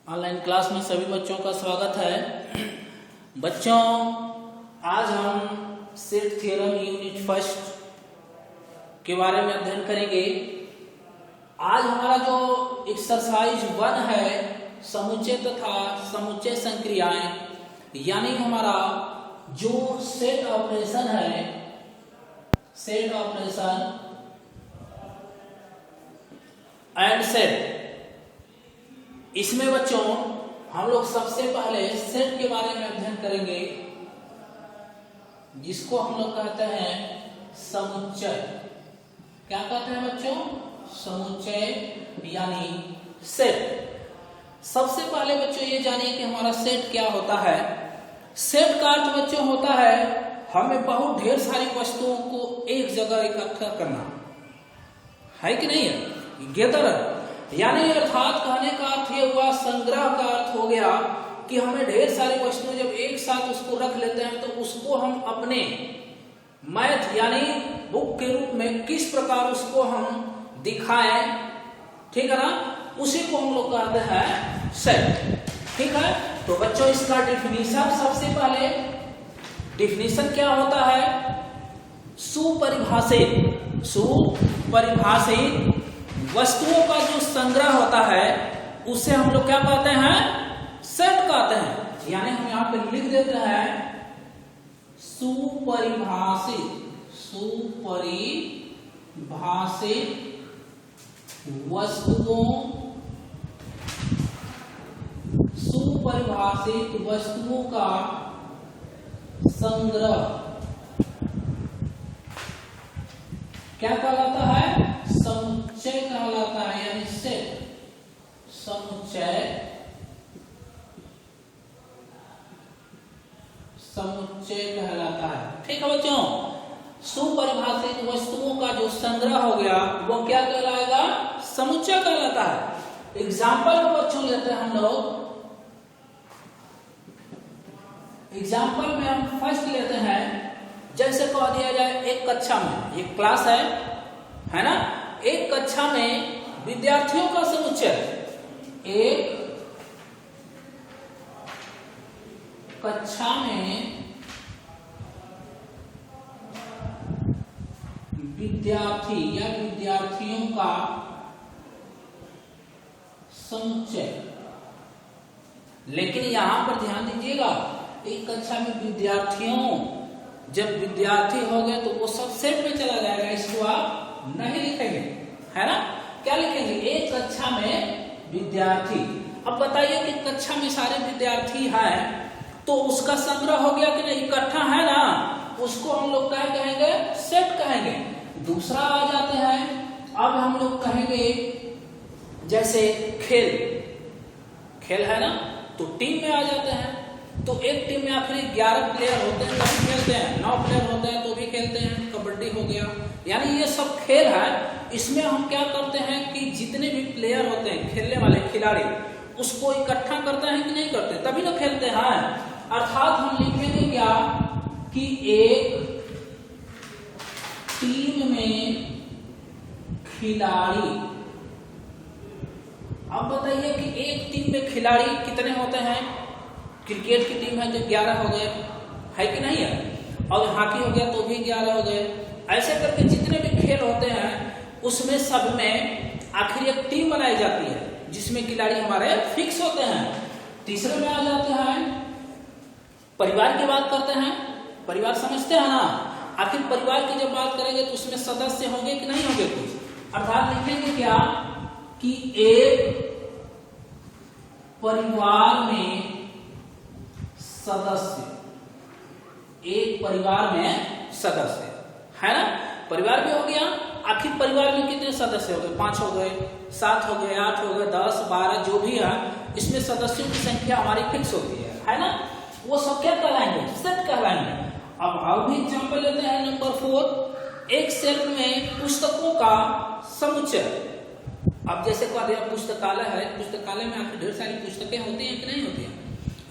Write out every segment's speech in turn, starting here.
Online class में सभी बच्चों का स्वागत है। बच्चों, आज हम सेट थ्योरम यूनिट फर्स्ट के बारे में अध्ययन करेंगे। आज हमारा जो एक्सरसाइज 1 है, समुच्चय तथा समुच्चय संक्रियाएं, यानी हमारा जो सेट ऑपरेशन है, सेट ऑपरेशन एंड सेट, इसमें बच्चों हम लोग सबसे पहले सेट के बारे में अध्ययन करेंगे, जिसको हम लोग कहते हैं समुच्चय। क्या कहते हैं बच्चों? समुच्चय यानी सेट। सबसे पहले बच्चों ये जानिए कि हमारा सेट क्या होता है। सेट का अर्थ बच्चों होता है हमें बहुत ढेर सारी वस्तुओं को एक जगह इकट्ठा करना, है कि नहीं है? गैदर, यानी अर्थात कहने का अर्थ ये हुआ, संग्रह का अर्थ हो गया कि हमें ढेर सारी वस्तुएं जब एक साथ उसको रख लेते हैं तो उसको हम अपने मैथ यानी बुक के रूप में किस प्रकार उसको हम दिखाएं, ठीक है ना, उसी को हम लोग कहते हैं सेट। ठीक है, तो बच्चों इसका डिफिनीशन, सबसे पहले डिफिनीशन क्या होता है? सुपरिभाषित वस्तुओं का जो संग्रह होता है उसे हम लोग क्या कहते हैं? सेट कहते हैं। यानी हम यहां पे लिख देते हैं सुपरिभाषित वस्तुओं का संग्रह क्या कहलाता है? समुच्चय कहलाता है, यानी सेट। समुच्चय कहलाता है। ठीक है बच्चों, सुपरिभाषित वस्तुओं का जो संग्रह हो गया वो क्या कहलाएगा? समुच्चय कहलाता है। एग्जाम्पल में बच्चों लेते हैं हम लोग। एग्जाम्पल में हम फर्स्ट लेते हैं, जैसे कह दिया जाए एक कक्षा में, एक क्लास है ना, एक कक्षा में विद्यार्थियों का समुच्चय, एक कक्षा में विद्यार्थी या विद्यार्थियों का समुच्चय। लेकिन यहां पर ध्यान दीजिएगा, एक कक्षा में विद्यार्थियों, जब विद्यार्थी हो गए तो वो सब सेट में चला जाएगा, इसको आप नहीं लिखेंगे, है ना। क्या लिखेंगे? एक कक्षा में विद्यार्थी। अब बताइए कि कक्षा में सारे विद्यार्थी हैं तो उसका संग्रह हो गया कि नहीं? इकट्ठा है ना, उसको हम लोग क्या कहेंगे? सेट कहेंगे। दूसरा आ जाते हैं, अब हम लोग कहेंगे जैसे खेल है ना, तो टीम में आ जाते हैं। तो एक टीम में आखिर 11 प्लेयर होते हैं तो खेलते हैं, 9 प्लेयर होते हैं तो भी खेलते हैं। कबड्डी हो गया, यानी ये सब खेल है। इसमें हम क्या करते हैं कि जितने भी प्लेयर होते हैं, खेलने वाले खिलाड़ी, उसको इकट्ठा करते हैं कि नहीं करते? तभी ना खेलते हैं। अर्थात हम लिखेंगे क्या कि एक टीम में खिलाड़ी। अब बताइए कि एक टीम में खिलाड़ी कितने होते हैं? क्रिकेट की टीम है तो 11 हो गए, है कि नहीं है? और हॉकी हो गया तो भी 11 हो गए। ऐसे करके जितने भी खेल होते हैं उसमें सब में आखिर एक टीम बनाई जाती है, जिसमें खिलाड़ी हमारे फिक्स होते हैं। तीसरे में आ जाते हैं परिवार की बात करते हैं। परिवार समझते हैं ना? आखिर परिवार की जब बात करेंगे तो उसमें सदस्य होंगे कि नहीं होंगे कुछ? अर्थात लिखेंगे क्या कि एक परिवार में सदस्य, एक परिवार में सदस्य, है ना। परिवार भी हो गया। आखिर परिवार में कितने सदस्य हो गए? 5 हो गए, 7 हो गए, 8 हो गए, 10, 12, जो भी है, इसमें सदस्यों की संख्या हमारी फिक्स होती है ना। वो सब क्या कहलाएंगे? सेट कहलाएंगे। अब और भी एग्जाम्पल लेते हैं। नंबर 4, एक सेल्फ में पुस्तकों का समुच्चय। अब जैसे कह दिया पुस्तकालय है, पुस्तकालय में आखिर ढेर सारी पुस्तकें होती हैं कि नहीं होती हैं?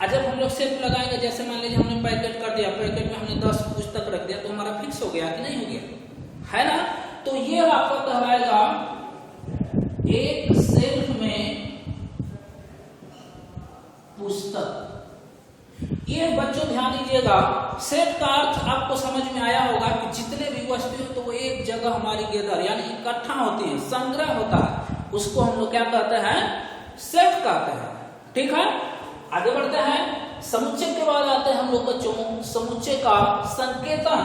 जब हम लोग सेल्फ लगाएंगे, जैसे मान लीजिए हमने पैकेट कर दिया, पैकेट में हमने 10 पुस्तक रख दिया, तो हमारा फिक्स हो गया कि नहीं हो गया, है ना। तो ये आपका कहलाएगा एक सेल्फ में पुस्तक। ये बच्चों ध्यान दीजिएगा, सेट का अर्थ आपको समझ में आया होगा कि जितने भी वस्तु तो वो एक जगह हमारी गैदर यानी इकट्ठा होती है, संग्रह होता है, उसको हम लोग क्या कहते हैं, सेट कहते हैं। ठीक है, आगे बढ़ते हैं। समुच्चय के बाद आते हैं हम लोग बच्चों समुच्चय का संकेतन।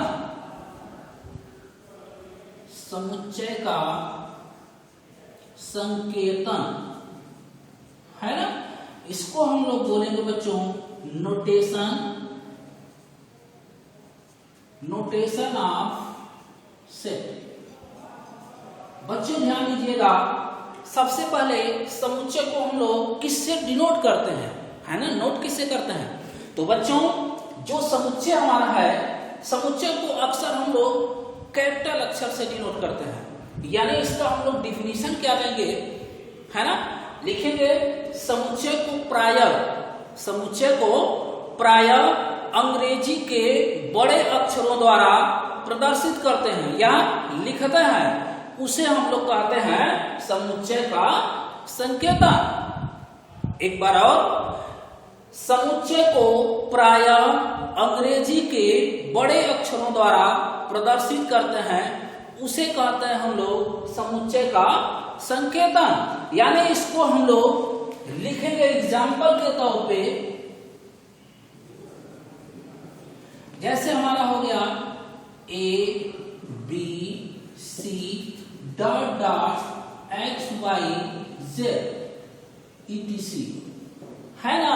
समुच्चय का संकेतन है ना, इसको हम लोग बोलेंगे बच्चों नोटेशन, नोटेशन ऑफ सेट। बच्चों ध्यान दीजिएगा, सबसे पहले समुच्चय को हम लोग किससे डिनोट करते हैं, है ना, नोट किससे करते हैं। तो बच्चों जो समुच्चय हमारा है, समुच्चय को अक्सर हम लोग कैपिटल अक्षर से डिनोट करते हैं, यानी इसका हम लोग डिफिनीशन क्या देंगे, है ना, लिखेंगे समुच्चय को प्रायः अंग्रेजी के बड़े अक्षरों द्वारा प्रदर्शित करते हैं या लिखते हैं, उसे हम लोग कहते हैं समुच्चय का संकेतन। एक बार और, समुच्चय को प्रायः अंग्रेजी के बड़े अक्षरों द्वारा प्रदर्शित करते हैं, उसे कहते हैं हम लोग समुच्चय का संकेतन। यानी इसको हम लोग लिखेंगे एग्जाम्पल के तौर पे, जैसे हमारा हो गया A B C dot dot X Y Z ETC, है ना।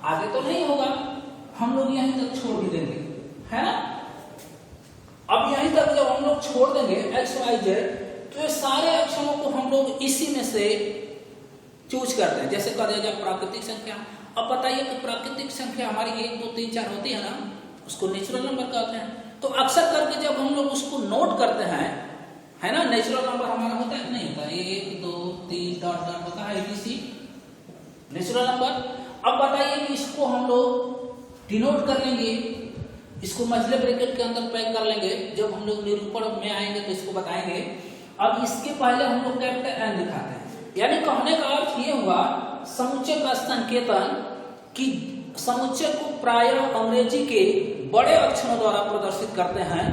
आगे तो नहीं होगा, हम लोग यहीं तक छोड़ भी देंगे, है ना। अब यहीं तक जब हम लोग छोड़ देंगे X Y Z, तो ये सारे अक्षरों को हम लोग इसी में से चूज करते हैं। जैसे कह दिया जाए प्राकृतिक संख्या, अब बताइए कि प्राकृतिक संख्या हमारी 1 2 3 4 होती है ना, उसको नेचुरल नंबर कहते हैं। तो अक्सर करके जब हम लोग उसको नोट करते हैं, है ना, नेचुरल नंबर हमारा होता है कि नहीं होता, 1 2 3 डॉट डॉट होता है ABC नेचुरल नंबर। अब बताइए कि इसको हम लोग डिनोट कर लेंगे, इसको मझले ब्रैकेट के अंदर पैक कर लेंगे, जब हम लोग निरूपण में आएंगे तो इसको बताएंगे। अब इसके पहले हम लोग कैपिटल N दिखाते हैं, यानी कहने का अर्थ ये हुआ समुच्चय का संकेतन कि समुच्चय को प्रायः अंग्रेजी के बड़े अक्षरों द्वारा प्रदर्शित करते हैं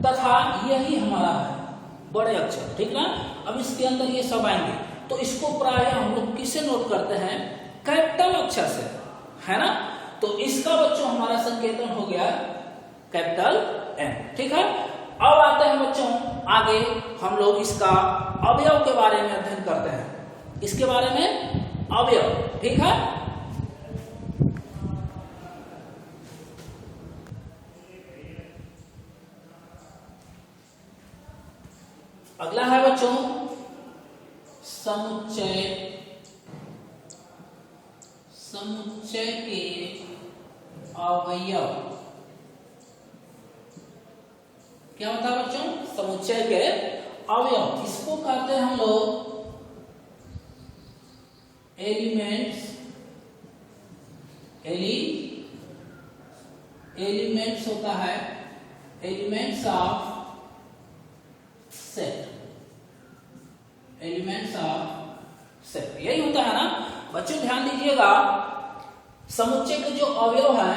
तथा यही हमारा है बड़े अक्षर, ठीक ना। अब इसके अंदर ये सब आएंगे, तो इसको प्रायः हम लोग किसे नोट करते हैं, कैपिटल अक्षर से, है ना। तो इसका बच्चों हमारा संकेतन हो गया कैपिटल N, ठीक है। अब आते हैं बच्चों आगे, हम लोग इसका अवयव के बारे में अध्ययन करते हैं, इसके बारे में अवयव, ठीक है। अगला है बच्चों समुच्चय, समुच्चय के अवयव। क्या होता है बच्चों, समुच्चय के अवयव, इसको कहते हैं हम लोग एलिमेंट्स, एलिमेंट्स होता है, elements of set, elements of set, यही होता है ना बच्चों। ध्यान दीजिएगा, समुच्चय के जो अवयव है,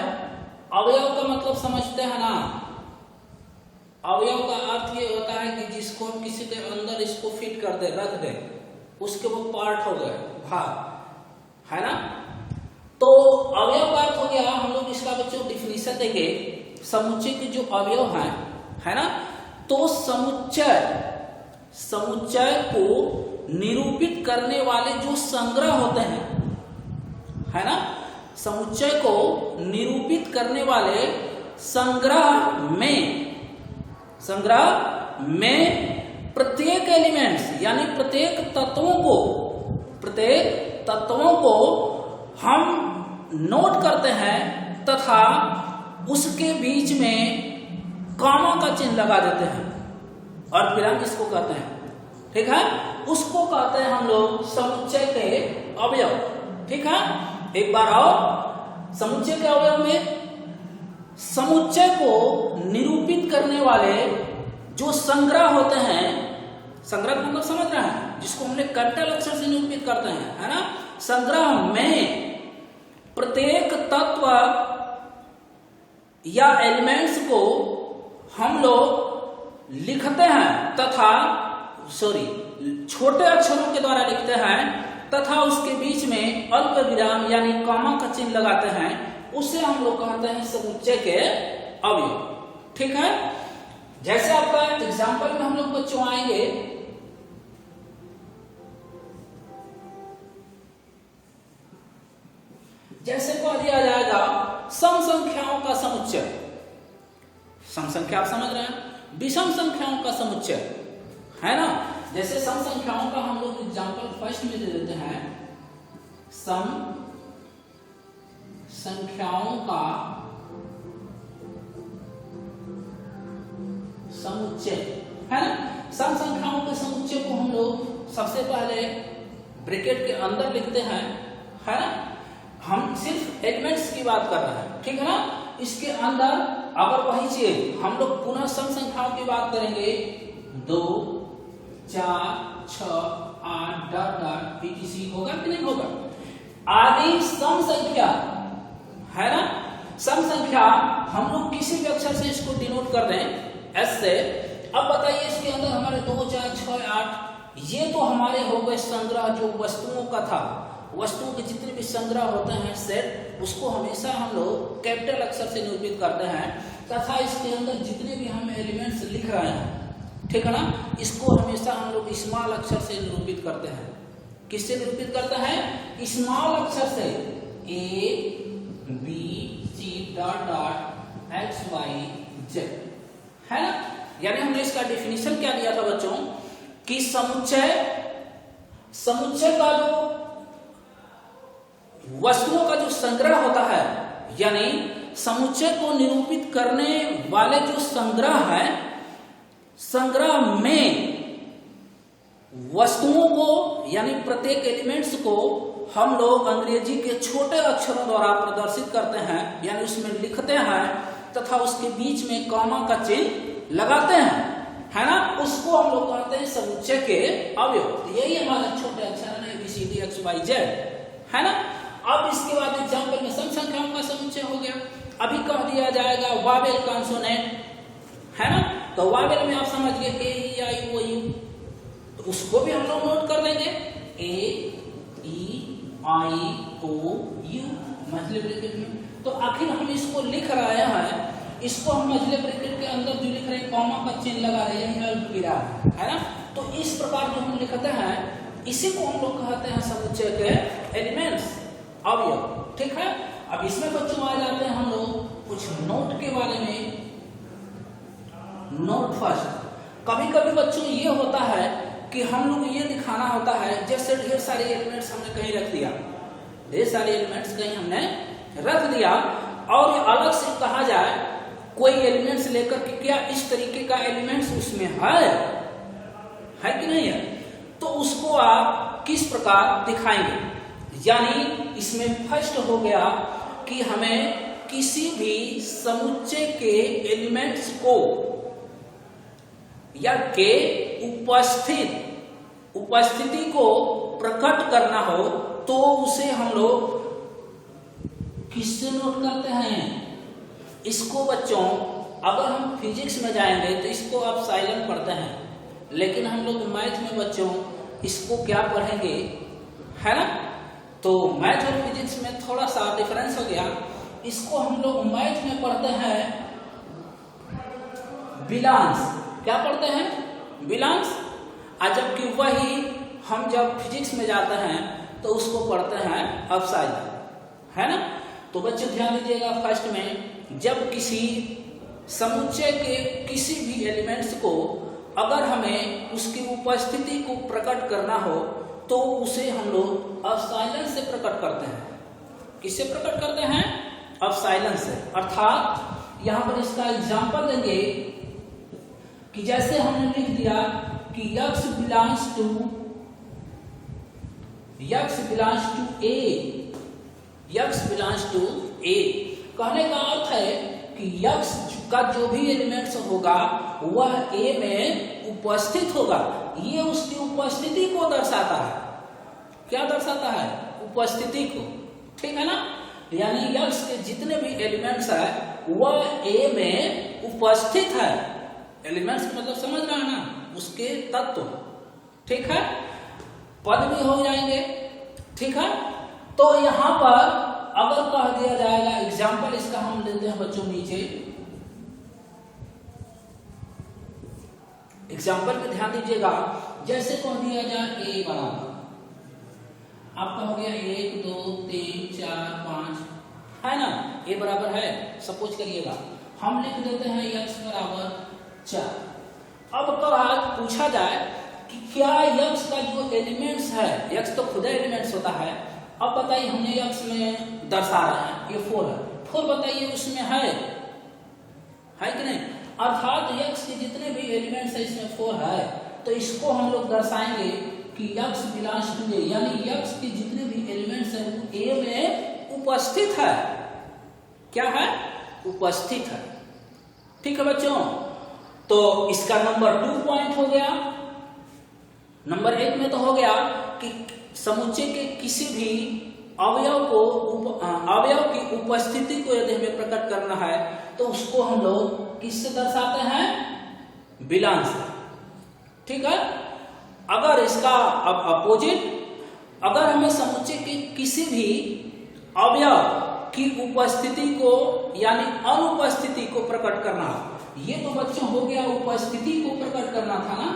अवयव का मतलब समझते हैं ना, अवयव का अर्थ ये होता है कि जिसको हम किसी के अंदर इसको फिट कर दे, रख दे, उसके वो पार्ट हो गए, भाग, है ना। तो अवयव का अर्थ हो गया, हम लोग इसका बच्चों डिफिनीशन देंगे, समुच्चय के जो अवयव हैं, है ना। तो समुच्चय को निरूपित करने वाले जो संग्रह होते हैं, है ना, समुच्चय को निरूपित करने वाले संग्रह में प्रत्येक एलिमेंट्स यानी प्रत्येक तत्वों को हम नोट करते हैं तथा उसके बीच में कॉमा का चिन्ह लगा देते हैं और फिर हम इसको कहते हैं, ठीक है, उसको कहते हैं हम लोग समुच्चय के अवयव, ठीक है। एक बार और, समुच्चय के अवयव में समुच्चय को निरूपित करने वाले जो संग्रह होते हैं, संग्रह मतलब समझ रहे हैं, जिसको हमने कैपिटल अक्षर से निरूपित करते हैं, है ना। संग्रह में प्रत्येक तत्व या एलिमेंट्स को हम लोग लिखते हैं तथा छोटे अक्षरों के द्वारा लिखते हैं तथा उसके बीच में अल्प विराम यानी कॉमा का चिन्ह लगाते हैं, उसे हम लोग कहते हैं समुच्चय के अवयव। ठीक है, जैसे आपका एग्जाम्पल में हम लोग बच्चों आएंगे, जैसे कह दिया जाएगा सम संख्याओं का समुच्चय। सम संख्या आप समझ रहे हैं, विषम संख्याओं का समुच्चय है ना। जैसे सम संख्याओं का हम लोग एग्जाम्पल फर्स्ट में दे देते हैं, सम संख्याओं का समुच्चय है ना। सम संख्याओं के समुच्चय को हम लोग सबसे पहले ब्रैकेट के अंदर लिखते हैं, है ना। हम सिर्फ एलिमेंट्स की बात कर रहे हैं, ठीक है ना। इसके अंदर अगर वही चीज हम लोग पुनः सम संख्याओं की बात करेंगे, 2 4 6 8 डॉट डॉट etc होगा कि नहीं होगा। आदि सम संख्या है ना। सम संख्या हम लोग किसी भी अक्षर से इसको डिनोट कर दें एस से। अब बताइए इसके अंदर हमारे 2 4 6 8 ये तो हमारे हो गए संग्रह जो वस्तुओं का था। वस्तुओं के जितने भी संग्रह होते हैं सेट, उसको हमेशा हम लोग कैपिटल अक्षर से निरूपित करते हैं तथा इसके अंदर जितने भी हम एलिमेंट्स लिख रहे हैं, ठीक है ना, इसको हमेशा हम लोग स्मॉल अक्षर से निरूपित करते हैं। किससे निरूपित करते हैं? स्मॉल अक्षर से। A B C dot dot X Y Z है ना। यानी हमने इसका डेफिनेशन क्या दिया था बच्चों कि समुच्चय का जो वस्तुओं का जो संग्रह होता है, यानी समुच्चय को निरूपित करने वाले जो संग्रह है, संग्रह में वस्तुओं को यानी प्रत्येक एलिमेंट्स को हम लोग अंग्रेजी के छोटे अक्षरों द्वारा प्रदर्शित करते हैं, यानी उसमें लिखते हैं तथा उसके बीच में कॉमा का चिन्ह लगाते हैं, है ना। उसको हम लोग कहते हैं समुच्चय के अवयव। यही हमारे छोटे अक्षर है ABCD XYZ, है ना। अब इसके बाद एग्जाम्पल में सम संख्याओं का समुच्चय हो गया। अभी कह दिया जाएगा वावेल कॉन्सोनेंट, है ना। तो वावेल में आप समझ गए A E I O U, तो उसको भी हम लोग नोट कर देंगे A E I O U मझले ब्रैकेट में। तो आखिर हम इसको लिख रहे हैं, इसको हम मझले ब्रैकेट के अंदर जो लिख रहे हैं कॉमा का चिन्ह लगा रहे हैं, अल्पविराम, है ना। तो इस प्रकार जो हम लिखते हैं इसी को हम लोग कहते हैं समुच्चय के एलिमेंट्स, अवयव, ठीक है। अब इसमें बच्चों आ जाते हैं हम लोग कुछ नोट के बारे में। नोट फर्स्ट, कभी कभी बच्चों ये होता है कि हम लोग ये दिखाना होता है, जैसे ढेर सारे एलिमेंट्स हमने कहीं रख दिया, ढेर सारे एलिमेंट्स कहीं हमने रख दिया और अलग से कहा जाए कोई एलिमेंट्स लेकर के क्या इस तरीके का एलिमेंट्स उसमें है कि नहीं है, तो उसको आप किस प्रकार दिखाएंगे। यानी इसमें फर्स्ट हो गया कि हमें किसी भी समुच्चय के एलिमेंट्स को या के उपस्थिति को प्रकट करना हो तो उसे हम लोग किससे नोट करते हैं। इसको बच्चों अगर हम फिजिक्स में जाएंगे तो इसको आप साइलेंट पढ़ते हैं, लेकिन हम लोग मैथ में बच्चों इसको क्या पढ़ेंगे, है ना। तो मैथ और फिजिक्स में थोड़ा सा डिफरेंस हो गया। इसको हम लोग मैथ में पढ़ते हैं बिलांस। क्या पढ़ते हैं? बिलांस। जबकि वही हम जब फिजिक्स में जाते हैं तो उसको पढ़ते हैं अपसाइड, है ना। तो बच्चों ध्यान दीजिएगा, फर्स्ट में जब किसी समुच्चय के किसी भी एलिमेंट्स को अगर हमें उसकी उपस्थिति को प्रकट करना हो तो उसे हम लोग अपसाइलन से प्रकट करते हैं। किससे प्रकट करते हैं? अपसाइलन से। अर्थात यहां पर इसका एग्जांपल देंगे कि जैसे हमने लिख दिया कि x बिलोंग्स टू A, कहने का अर्थ है कि x का जो भी एलिमेंट्स होगा वह A में उपस्थित होगा। ये उसकी उपस्थिति को दर्शाता है। क्या दर्शाता है? उपस्थिति को, ठीक है ना। यानी यक्स के जितने भी एलिमेंट्स है वह ए में उपस्थित है। एलिमेंट्स मतलब समझ रहा है ना, उसके तत्व, ठीक है, पद भी हो जाएंगे, ठीक है। तो यहां पर अगर कह दिया जाएगा एग्जाम्पल इसका हम लेते हैं बच्चों नीचे, एग्जाम्पल पे ध्यान दीजिएगा। जैसे कह दिया जाए ए बराबर आपका हो गया 1 2 3 4 5 है ना, ए बराबर है, सपोज करिएगा हम लिख देते हैं x बराबर 4। अब तो आज पूछा जाए कि क्या x का जो एलिमेंट्स है, x तो खुद एलिमेंट्स होता है, अब बताइए हमने x में दर्शा रहे हैं ये 4 है, 4 बताइए उसमें है कि नहीं, अर्थात x के जितने भी एलिमेंट्स है इसमें 4 है, तो इसको हम लोग दर्शाएंगे कि x बिलॉन्ग्स टू ए, यानी x के जितने भी एलिमेंट्स हैं वो a में उपस्थित है। क्या है? उपस्थित है, ठीक है बच्चों। तो इसका नंबर 2 पॉइंट हो गया। नंबर 1 में तो हो गया कि समुच्चय के किसी भी अवयव की उपस्थिति को यदि हमें प्रकट करना है तो उसको हम लोग किससे दर्शाते हैं? बिलॉन्ग्स, ठीक है। अगर इसका अब अपोजिट, अगर हमें समुच्चय के किसी भी अवयव की उपस्थिति को यानी अनुपस्थिति को प्रकट करना, ये तो बच्चों हो गया उपस्थिति को प्रकट करना था ना,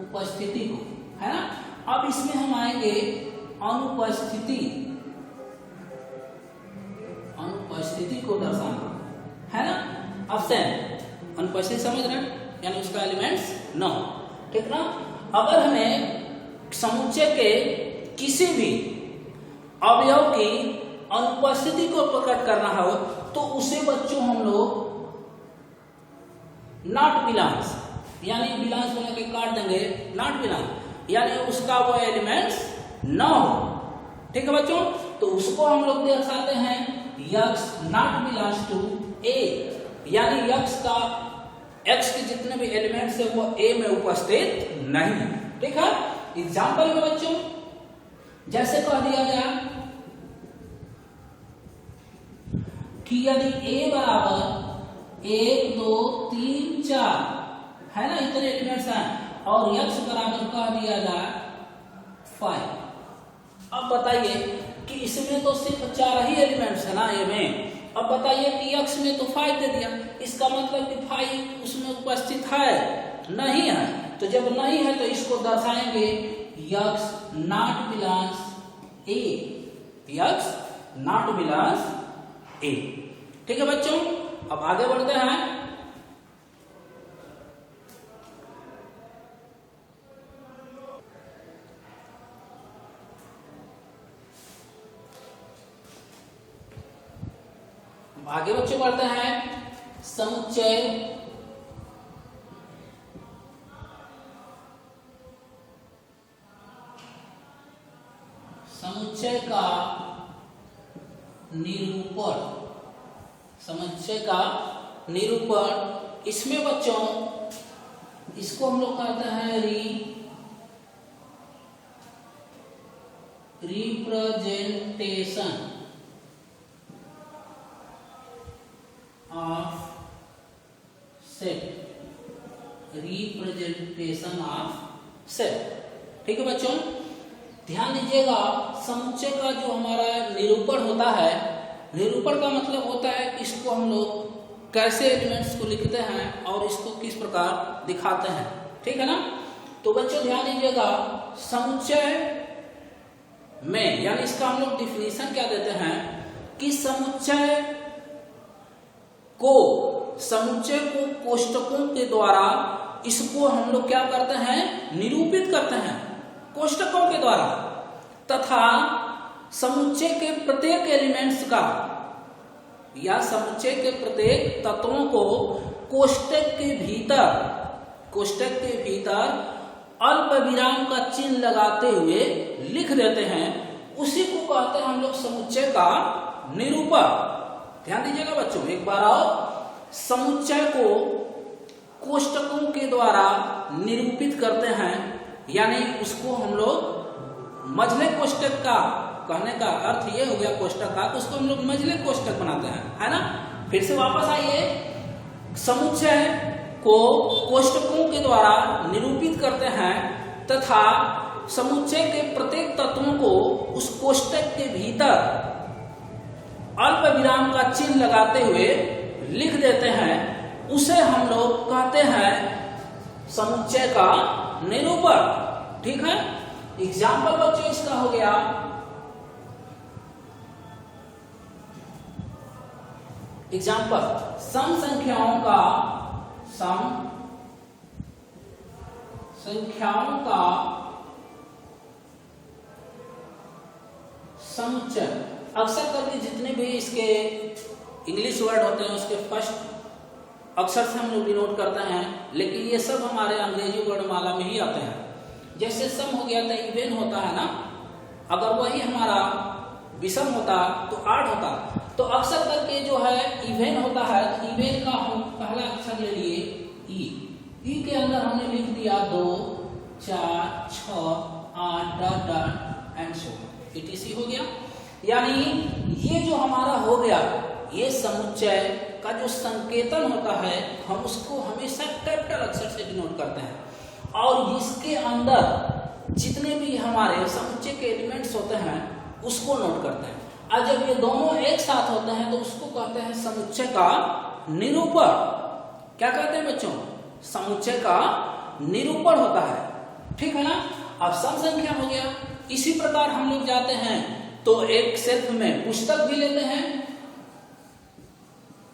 उपस्थिति को, है ना। अब इसमें हम आएंगे अनुपस्थिति, अनुपस्थिति को दर्शाना, है ना। अब्सेंट, अनुपस्थिति समझ रहे हैं, यानी उसका एलिमेंट्स न हो, ठीक ना। अगर हमें समुच्चय के किसी भी अवयव की अनुपस्थिति को प्रकट करना हो तो उसे बच्चों हम लोग नॉट बिलॉन्ग्स, यानी बिलॉन्ग्स बोले के काट देंगे, नॉट बिलॉन्ग, यानी उसका वो एलिमेंट्स न हो, ठीक है बच्चों। तो उसको हम लोग दर्शाते हैं x not belongs to a, यानी x के जितने भी एलिमेंट्स है वो a में उपस्थित नहीं है, ठीक है। एग्जाम्पल में बच्चों जैसे कह दिया गया कि यदि a बराबर 1 2 3 4 है ना, इतने एलिमेंट्स हैं, और x बराबर कह दिया जाए 5। अब बताइए कि इसमें तो सिर्फ 4 ही एलिमेंट्स है ना a में, अब बताइए कि x में तो 5 दे दिया, इसका मतलब कि 5 उसमें उपस्थित है नहीं है, तो जब नहीं है तो इसको दर्शाएंगे x not belongs a, x not belongs a, ठीक है बच्चों। अब आगे बढ़ते हैं। आगे बच्चों बढ़ते हैं समुच्चय, समुच्चय का निरूपण, समुच्चय का निरूपण। इसमें बच्चों इसको हम लोग कहते हैं representation of set, representation of set, ठीक है बच्चों। ध्यान दीजिएगा, समुच्चय का जो हमारा निरूपण होता है, निरूपण का मतलब होता है कि इसको हम लोग कैसे एलिमेंट्स को लिखते हैं और इसको किस प्रकार दिखाते हैं, ठीक है ना। तो बच्चों ध्यान दीजिएगा, समुच्चय में यानी इसका हम लोग डिफिनीशन क्या देते हैं कि समुच्चय को कोष्टकों के द्वारा इसको हम लोग क्या करते हैं? निरूपित करते हैं कोष्टकों के द्वारा, तथा समुच्चय के प्रत्येक एलिमेंट्स का या समुच्चय के प्रत्येक तत्वों को कोष्टक के भीतर अल्प विराम का चिन्ह लगाते हुए लिख देते हैं, उसी को कहते हैं हम लोग समुच्चय का निरूपण। ध्यान दीजिएगा बच्चों, एक बार और, समुच्चय को कोष्टकों के द्वारा निरूपित करते हैं, यानी उसको हम लोग मझले कोष्टक का कहने का अर्थ ये हो गया कोष्टक का, उसको हम लोग मझले कोष्टक बनाते हैं, है ना। फिर से वापस आइए, समुच्चय को कोष्टकों के द्वारा निरूपित करते हैं तथा समुच्चय के प्रत्येक तत्वों को उस कोष्टक के भीतर अल्प विराम का चिन्ह लगाते हुए लिख देते हैं, उसे हम लोग कहते हैं समुच्चय का निरूपण। ठीक है, एग्जाम्पल बच्चों इसका हो गया, एग्जाम्पल सम संख्याओं का समुच्चय। अक्सर करके जितने भी इसके इंग्लिश वर्ड होते हैं उसके फर्स्ट अक्षर से हम लोग डिनोट करते हैं, लेकिन ये सब हमारे अंग्रेजी वर्णमाला में ही आते हैं। जैसे सम हो गया था, इवेन होता है ना, अगर वही हमारा विषम होता तो 8 होता। तो अक्सर करके जो है इवेन होता है, तो इवेन का हम पहला अक्षर ले लिए ई के अंदर हमने लिख दिया 2, 4, 6, 8 dot dot and so etc हो गया। यानी ये जो हमारा हो गया, ये समुच्चय का जो संकेतन होता है हम उसको हमेशा कैपिटल अक्षर से डिनोट करते हैं, और इसके अंदर जितने भी हमारे समुच्चय के एलिमेंट्स होते हैं उसको नोट करते हैं। और जब ये दोनों एक साथ होते हैं तो उसको कहते हैं समुच्चय का निरूपण। क्या कहते हैं बच्चों? समुच्चय का निरूपण होता है। ठीक है ना। अब सम संख्या हो गया। इसी प्रकार हम लोग जाते हैं तो एक सेल्फ में पुस्तक भी लेते हैं,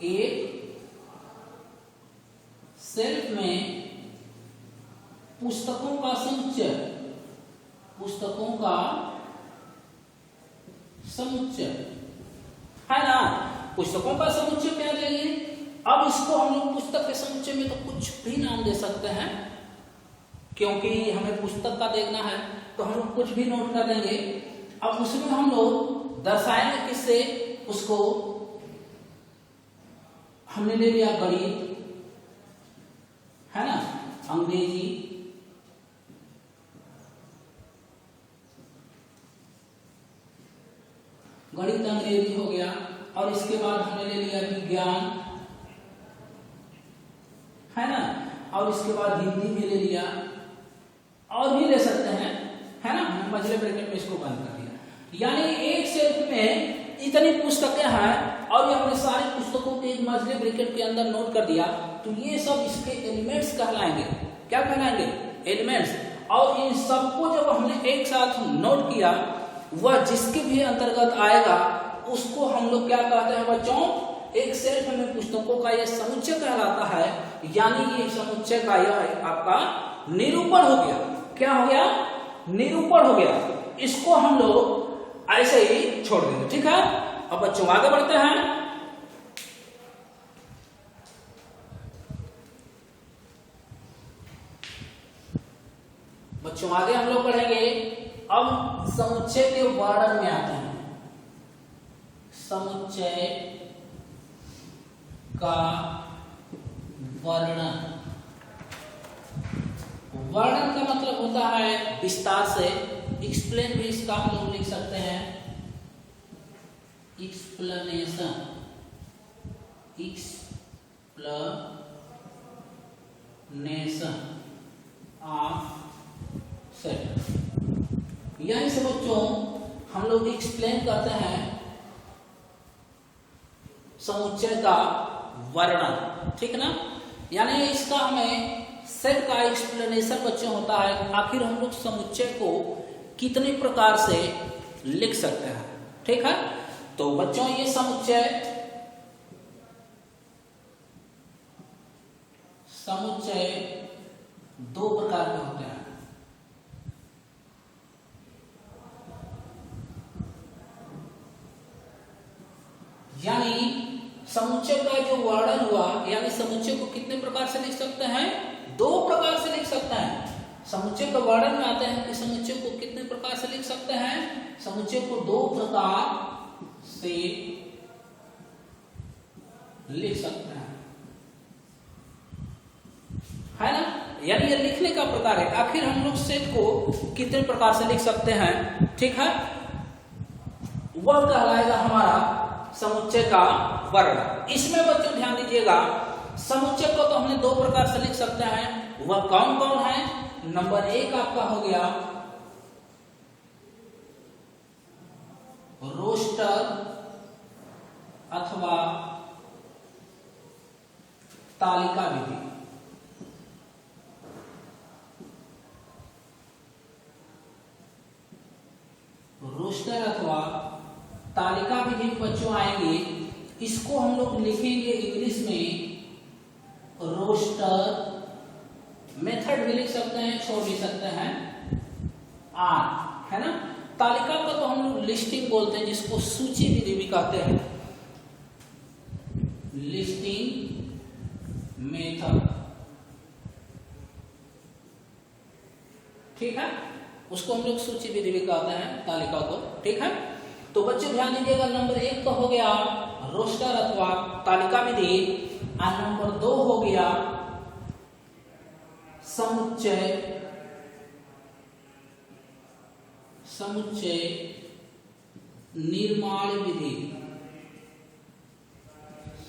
एक सेल्फ में पुस्तकों का समुच्चय, पुस्तकों का समुच्चय है ना। पुस्तकों का समुच्चय क्या लेंगे? अब इसको हम लोग पुस्तक के समुच्चय में तो कुछ भी नाम दे सकते हैं, क्योंकि हमें पुस्तक का देखना है तो हम लोग कुछ भी नोट कर देंगे। अब उसमें हम लोग दर्शाएंगे किससे? उसको हमने ले लिया गणित, है ना, अंग्रेजी, गणित अंग्रेजी हो गया, और इसके बाद हमने ले लिया विज्ञान, है ना, और इसके बाद हिंदी भी ले लिया, और भी ले सकते हैं, है ना। मझले ब्रैकेट में इसको बंद कर दिया। यानी एक सेल्फ में इतनी पुस्तकें हैं और ये हमने सारी पुस्तकों के एक मझले ब्रैकेट के अंदर नोट कर दिया, तो ये सब इसके एलिमेंट्स कहलाएंगे। क्या कहलाएंगे? एलिमेंट्स। और इन सबको जब हमने एक साथ नोट किया, वह जिसके भी अंतर्गत आएगा उसको हम लोग क्या कहते हैं बच्चों? एक सेल्फ में पुस्तकों का यह समुच्चय कहलाता है। यानी ये समुच्चय का यह आपका निरूपण हो गया। क्या हो गया? निरूपण हो गया। इसको हम लोग ऐसे ही छोड़ देंगे। ठीक है। अब बच्चों आगे बढ़ते हैं। बच्चों आगे हम लोग पढ़ेंगे। अब समुच्चय के वर्णन में आते हैं। समुच्चय का वर्णन। वर्णन का मतलब होता है विस्तार से। एक्सप्लेन भी इसका हम लोग लिख सकते हैं, एक्सप्लेनेशन, एक्सप्लेनेशन ऑफ सेट। यानी से बच्चों हम लोग एक्सप्लेन करते हैं समुच्चय का वर्णन। ठीक ना। यानी इसका हमें सेट का एक्सप्लेनेशन बच्चों होता है, आखिर हम लोग समुच्चय को कितने प्रकार से लिख सकते हैं। ठीक है। तो बच्चों ये समुच्चय दो प्रकार के होते हैं। यानी समुच्चय का जो वर्णन हुआ, यानी समुच्चय को कितने प्रकार से लिख सकते हैं? 2 प्रकार से लिख सकते हैं। समुच्चय का वर्णन में आते हैं कि समुच्चय को कितने प्रकार से लिख सकते हैं? समुच्चय को 2 प्रकार से लिख सकते हैं, है ना। यानी ये लिखने का प्रकार है। आखिर हम लोग सेट को कितने प्रकार से लिख सकते हैं? ठीक है। वह कहलाएगा हमारा समुच्चय का वर्ण। इसमें बच्चों ध्यान दीजिएगा, समुच्चय को तो हमने दो प्रकार से लिख सकते हैं, वह कौन कौन है। नंबर एक आपका हो गया रोस्टर अथवा तालिका विधि। रोस्टर अथवा तालिका विधि बच्चों आएंगे, इसको हम लोग लिखेंगे इंग्लिश में रोस्टर मेथड भी लिख सकते हैं, छोड़ भी सकते हैं आर, है ना। तालिका को तो हम लोग लिस्टिंग बोलते हैं, जिसको सूची विधि भी कहते हैं, लिस्टिंग मेथड, ठीक है। उसको हम लोग सूची विधि भी कहते हैं तालिका को, ठीक है। तो बच्चों ध्यान दीजिएगा, नंबर एक तो हो गया रोस्टर अथवा तालिका विधि, और नंबर दो हो गया समुच्चय निर्माण विधि।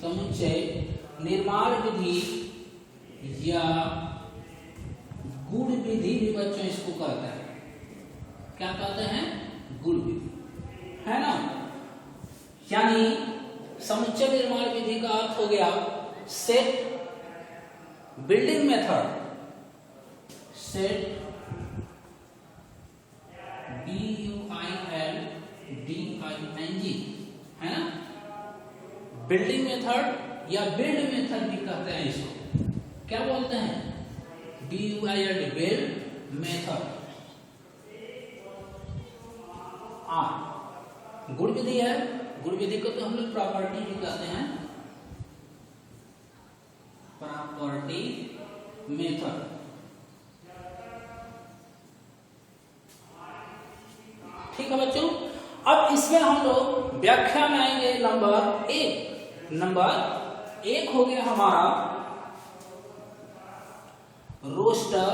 समुच्चय निर्माण विधि या गुण विधि भी बच्चों इसको कहते हैं। क्या कहते हैं? गुण विधि, है ना। यानी समुच्चय निर्माण विधि का अर्थ हो गया set building method, set BUILDING, है ना। बिल्डिंग मेथड या बिल्ड मेथड भी कहते हैं इसको। क्या बोलते हैं? BUILD, build method. गुण विधि है, गुण विधि को तो हम लोग प्रॉपर्टी भी कहते हैं, प्रॉपर्टी मेथड। ठीक है बच्चों, अब इसमें हम लोग व्याख्या में आएंगे। नंबर एक हो गया हमारा रोस्टर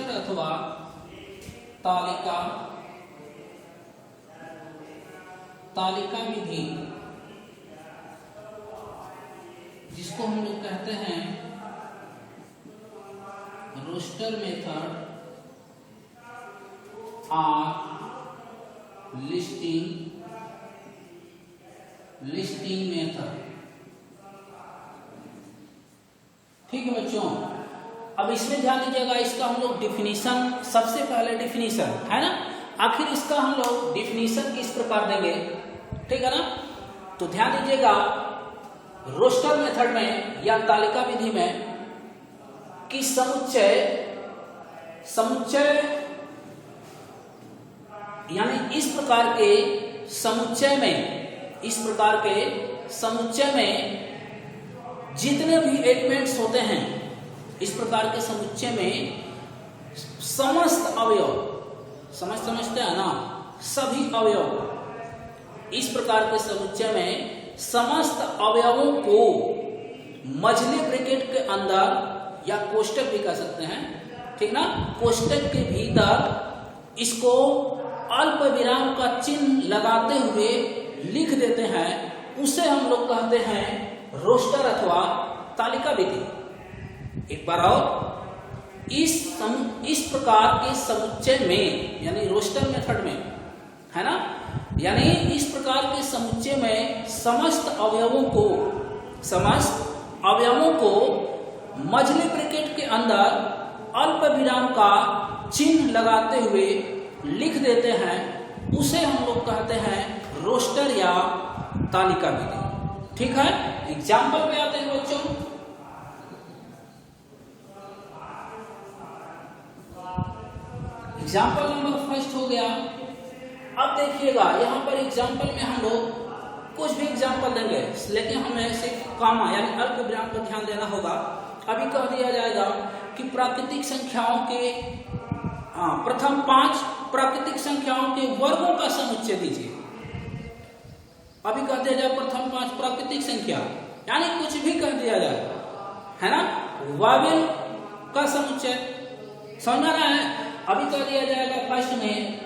अथवा तालिका विधि, जिसको हम लोग कहते हैं रोस्टर मेथड और लिस्टिंग मेथड। ठीक है बच्चों, अब इसमें ध्यान दीजिएगा, इसका हम लोग डिफिनीशन, सबसे पहले डिफिनीशन, है ना। आखिर इसका हम लोग डिफिनीशन किस प्रकार देंगे, ठीक है ना। तो ध्यान दीजिएगा, रोस्टर मेथड में या तालिका विधि में कि समुच्चय यानी इस प्रकार के समुच्चय में जितने भी एलिमेंट्स होते हैं, इस प्रकार के समुच्चय में समस्त अवयव, समझते हैं ना, सभी अवयव, इस प्रकार के समुच्चय में समस्त अवयवों को मझले ब्रैकेट के अंदर या कोष्टक भी कह सकते हैं, ठीक ना, कोष्टक के भीतर इसको अल्प विराम का चिन्ह लगाते हुए लिख देते हैं, उसे हम लोग कहते हैं रोस्टर अथवा तालिका विधि। एक बार और, इस प्रकार के समुच्चय में यानी रोस्टर मेथड में, है ना, यानी इस प्रकार के समुच्चय में समस्त अवयवों को मझले ब्रैकेट के अंदर अल्प विराम का चिन्ह लगाते हुए लिख देते हैं, उसे हम लोग कहते हैं रोस्टर या तालिका विधि। ठीक है, एग्जाम्पल पे आते हैं बच्चों। एग्जाम्पल नंबर फर्स्ट हो गया। अब देखिएगा यहाँ पर एग्जाम्पल में हम लोग कुछ भी एग्जाम्पल देंगे, लेकिन हमें सिर्फ कामा यानी अल्प विराम पर ध्यान देना होगा। अभी कह दिया जाएगा कि प्राकृतिक संख्याओं के प्रथम 5 प्राकृतिक संख्याओं के वर्गों का समुच्चय दीजिए। अभी कह दिया जाए प्रथम 5 प्राकृतिक संख्या, यानी कुछ भी कह दिया जाए, है ना, वावेल का समुच्चय। समझ आ रहा है? अभी कर दिया जाएगा फर्स्ट में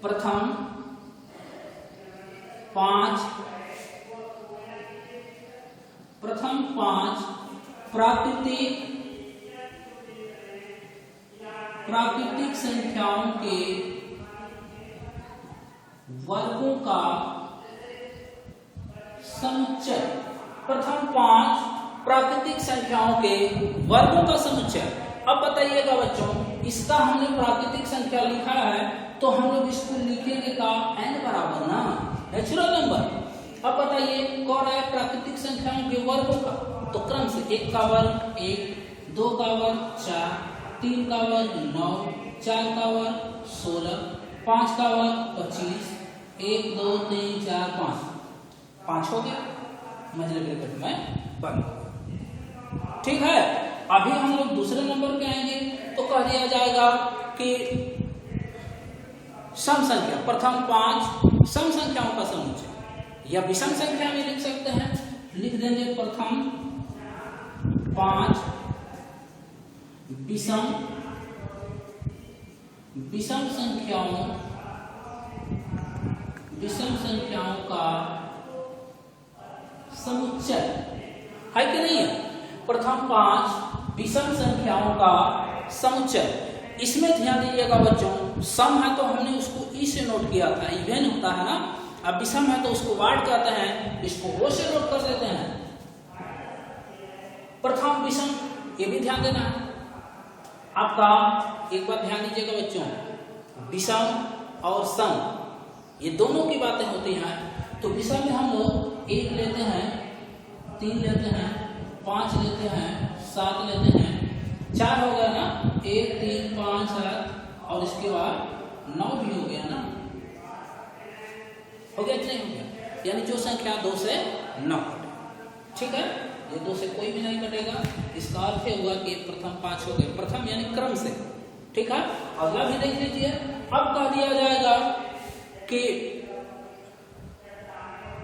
प्रथम 5 प्राकृतिक संख्याओं के वर्गों का समुच्चय। प्रथम 5 प्राकृतिक संख्याओं के वर्गों का समुच्चय। अब बताइएगा बच्चों, इसका हमने प्राकृतिक संख्या लिखा है तो हम लोग इसको लिखेंगे का n बराबर ना नेचुरल नंबर। अब बताइए कौन है प्राकृतिक संख्याओं के वर्गों का, तो क्रम से 1 का वर्ग 1, 2 का वर्ग 4, 3 का वर्ग 9, 4 का वर्ग 16, 5 का वर्ग 25, 1 2 3 4 5 हो गया, मझले ब्रैकेट में बंद। ठीक है, अभी हम लोग दूसरे नंबर पे आएंगे तो कह दिया जाएगा कि सम संख्या। प्रथम 5 सम संख्याओं का समुच्चय या विषम संख्या में लिख सकते हैं, लिख देंगे प्रथम 5 विषम संख्याओं का समुच्चय है कि नहीं है। प्रथम 5 विषम संख्याओं का समुच्चय। इसमें ध्यान दीजिएगा बच्चों, सम है तो हमने उसको ई से नोट किया था, इवन होता है ना। अब विषम है तो उसको वार्ड कहते हैं, इसको वो से नोट कर देते हैं। प्रथम विषम, ये भी ध्यान देना है आपका। एक बात ध्यान दीजिएगा बच्चों, विषम और सम ये दोनों की बातें होती हैं। तो विषम में हम लोग 1 लेते हैं, 3 लेते हैं, 5 लेते हैं, 7 लेते हैं, 4 हो गया ना, 1 3 5 7 और इसके बाद 9 भी हो गया ना, हो गया कि नहीं हो गया। यानी जो संख्या 2 से 9 कटे, ठीक है, ये 2 से कोई भी नहीं कटेगा। इसका अर्थ हुआ कि प्रथम 5 हो गए, प्रथम यानी क्रम से। ठीक है, अगला भी देख लीजिए। अब कह दिया जाएगा कि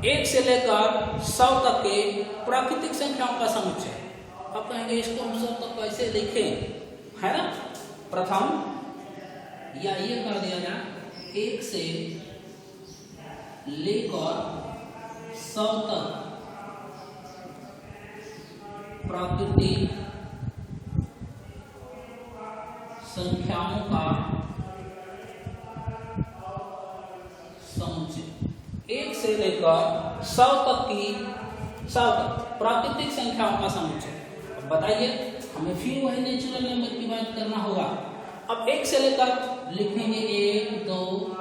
1 से लेकर 100 तक के प्राकृतिक संख्याओं का समुच्चय। अब कहेंगे इसको हम 100 तक कैसे लिखें, है ना। प्रथम या ये कर दिया जाए 1 से लेकर 100 तक प्राकृतिक संख्याओं का समुच्चय। 1 से लेकर 100 तक प्राकृतिक संख्याओं का समुच्चय। अब बताइए, हमें फिर वही नेचुरल नंबर की बात करना होगा। अब 1 से लेकर लिखेंगे 1 2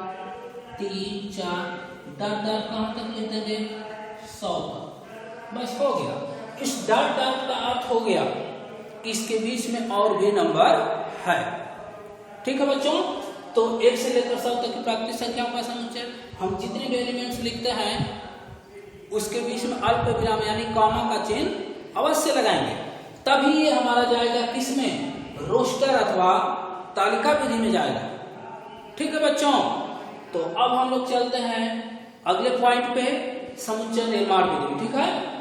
3 4 डॉट डॉट कहां तक लिख देंगे 100 तक, बस हो गया। इस डॉट डॉट का अर्थ हो गया कि इसके बीच में और भी नंबर है। ठीक है बच्चों, तो 1 से लेकर 100 तक की प्राकृतिक संख्याओं का समुच्चय। हम जितने भी एलिमेंट्स लिखते हैं उसके बीच में अल्प विराम यानी कॉमा का चिन्ह अवश्य लगाएंगे, तभी ये हमारा जाएगा किसमें, रोस्टर अथवा तालिका विधि में जाएगा। ठीक है बच्चों, तो अब हम लोग चलते हैं अगले पॉइंट पे, समुच्चय निर्माण विधि। ठीक है।